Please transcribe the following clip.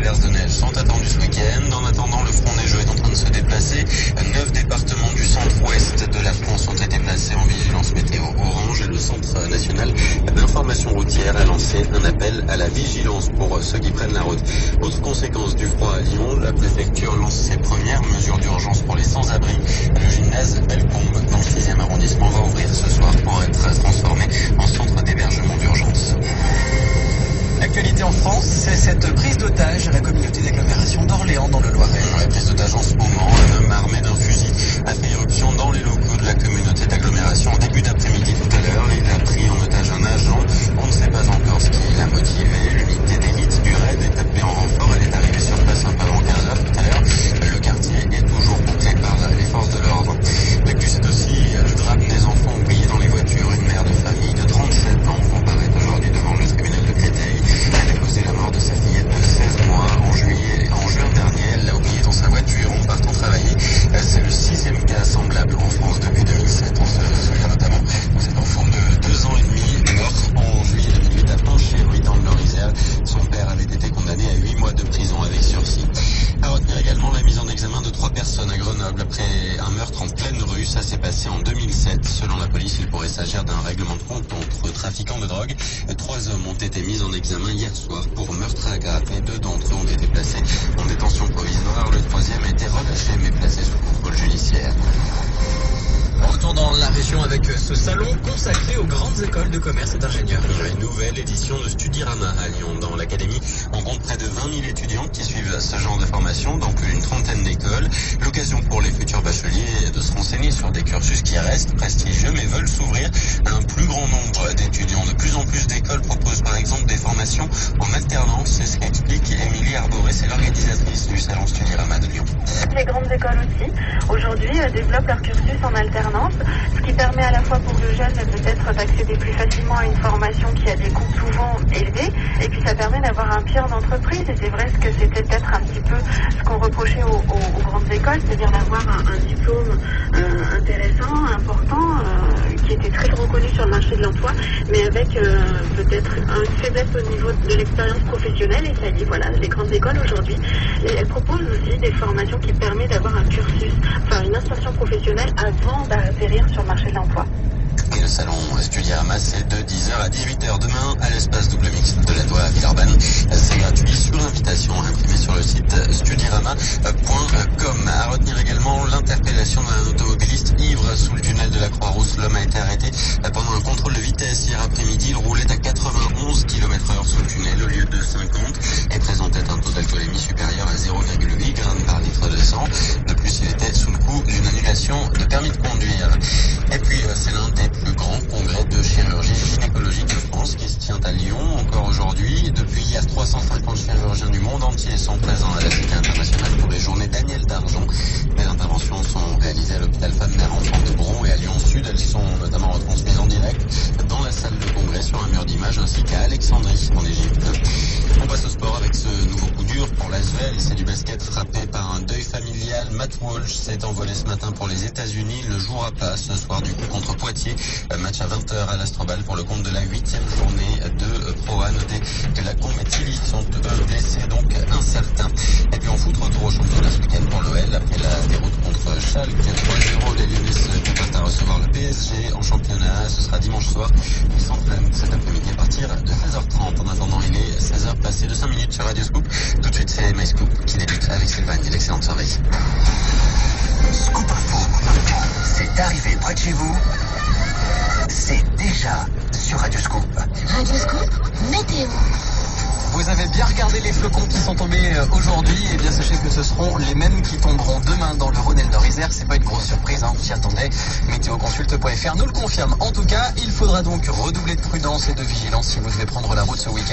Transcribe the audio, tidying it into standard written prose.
averses de neige sont attendues ce week-end. En attendant, le front neigeux est en train de se déplacer. 9 départements du centre-ouest de la France ont été placés en vigilance météo orange et le Centre national d'information routière a lancé un appel à la vigilance pour ceux qui prennent la route. Autre conséquence du froid à Lyon, la préfecture lance ses premières mesures d'urgence pour les sans-abri. Le gymnase Bellecombe dans le 6e arrondissement va ouvrir ce soir pour être transformé en centre d'hébergement d'urgence. L'actualité en France, c'est cette prise d'otage à la communauté d'agglomération d'Orléans dans le Loiret. La prise d'otage en ce moment, un homme armé d'un fusil a fait irruption dans les locaux de la communauté d'agglomération en début d'après-midi tout à l'heure. Il a pris en otage un agent. On ne sait pas encore ce qui l'a motivé. L'unité d'élite du RAID est appelée en renfort. Elle est arrivée sur place un peu avant 15h tout à l'heure. Le quartier est toujours bouclé par les forces de l'ordre. L'actu, c'est aussi le drame des enfants oubliés dans les voitures. Une mère de famille de 37 ans comparaît aujourd'hui devant le tribunal de Créteil. Elle a causé la mort de sa fillette de 16 mois en juin dernier. Elle l'a oubliée dans sa voiture en partant travailler. C'est le 6e cas semblable en France depuis 2007. On se souvient notamment de cet enfant de 2 ans et demi mort en juillet 2008 à Panchéry dans le Nord-Isère. Son père avait été condamné à 8 mois de prison avec sursis. À retenir également la mise en examen de 3 personnes à Grenoble après un meurtre en pleine rue. Ça s'est passé en 2007. Selon la police, il pourrait s'agir d'un règlement de compte entre trafiquants de drogue. 3 hommes ont été mis en examen hier soir pour meurtre aggravé. 2 d'entre eux ont été placés en détention provisoire. Le 3e a été relâché mais placé sous contrôle judiciaire. Retour dans la région avec ce salon consacré aux grandes écoles de commerce et d'ingénieurs. Une nouvelle édition de Studirama à Lyon. Dans l'académie, on compte près de 20 000 étudiants qui suivent ce genre de formation dans plus d'une trentaine d'écoles. L'occasion pour les futurs bacheliers de se renseigner sur des cursus qui restent prestigieux mais veulent s'ouvrir à un plus grand nombre d'étudiants. De plus en plus d'écoles proposent par exemple des formations en alternance. C'est ce qu'explique Émilie Arboré, c'est l'organisatrice du salon Studirama de Lyon. Les grandes écoles aussi, aujourd'hui, développent leur cursus en alternance, ce qui permet à la fois pour le jeune peut-être d'accéder plus facilement à une formation qui a des coûts souvent élevés, et puis ça permet d'avoir un pied en entreprise. Et c'est vrai que c'était peut-être un petit peu ce qu'on reprochait aux grandes écoles, c'est-à-dire d'avoir un diplôme intéressant, important, qui était très reconnu sur le marché de l'emploi, mais avec peut-être une faiblesse au niveau de l'expérience professionnelle. Et ça dit, voilà, les grandes écoles aujourd'hui, elles proposent aussi des formations qui permettent d'avoir un cursus, enfin une insertion professionnelle avant d'atterrir sur le marché de l'emploi. Et le salon Studirama, c'est de 10h à 18h demain à l'espace double mix de la Doua à Villeurbanne. C'est gratuit sur invitation imprimé sur le site studirama.com. À retenir également l'interpellation d'un automobiliste ivre sous le tunnel de la Croix-Rousse. L'homme a été arrêté pendant un contrôle de vitesse hier après-midi. Il roulait à 91 km/h sous le tunnel au lieu de 50 et présentait un taux d'alcoolémie supérieur à 0,8 grammes par litre de sang. De plus, il était sous le coup d'une annulation de permis de conduire. Et puis, c'est l'un des plus grands congrès de chirurgie gynécologique de France qui se tient à Lyon encore aujourd'hui. Depuis hier, 350 chirurgiens du monde entier sont présents à la Cité internationale pour les journées Daniel d'Argent. Les interventions sont réalisées à l'hôpital Femme-Mère-Enfant de Bron et à Lyon Sud. Elles sont notamment retransmises en direct dans la salle de congrès sur un mur d'images ainsi qu'à Alexandrie en Égypte. On passe au sport avec ce nouveau coup dur pour l'Asvel. C'est du basket frappé par un deuil familial. Matt Walsh s'est envolé ce matin pour les États-Unis. Ne jouera pas ce soir du coup contre Poitiers. Match à 20h à l'Astrobal pour le compte de la 8e journée de Pro A. Notez que la Combe et Tilly sont blessés, donc incertains. Et puis en foot, retour au championnat ce week-end pour l'OL après la déroute contre Schalke 3-0. Les Lyonnais se préparent à recevoir le PSG en championnat. Ce sera dimanche soir. Ils s'entraînent cet après-midi à partir de 16h30. En attendant, il est 16h passé de 5 minutes sur Radio Scoop. Tout de suite, c'est My Scoop qui débute avec Sylvain. Excellente soirée. Scoop Info, c'est arrivé près de chez vous. C'est déjà sur Radio Scoop. Radio Scoop, météo. Vous avez bien regardé les flocons qui sont tombés aujourd'hui, et bien sachez que ce seront les mêmes qui tomberont demain dans le Rhône et le Nord-Isère. C'est pas une grosse surprise, on s'y attendait. Météoconsulte.fr nous le confirme. En tout cas, il faudra donc redoubler de prudence et de vigilance si vous devez prendre la route ce week-end.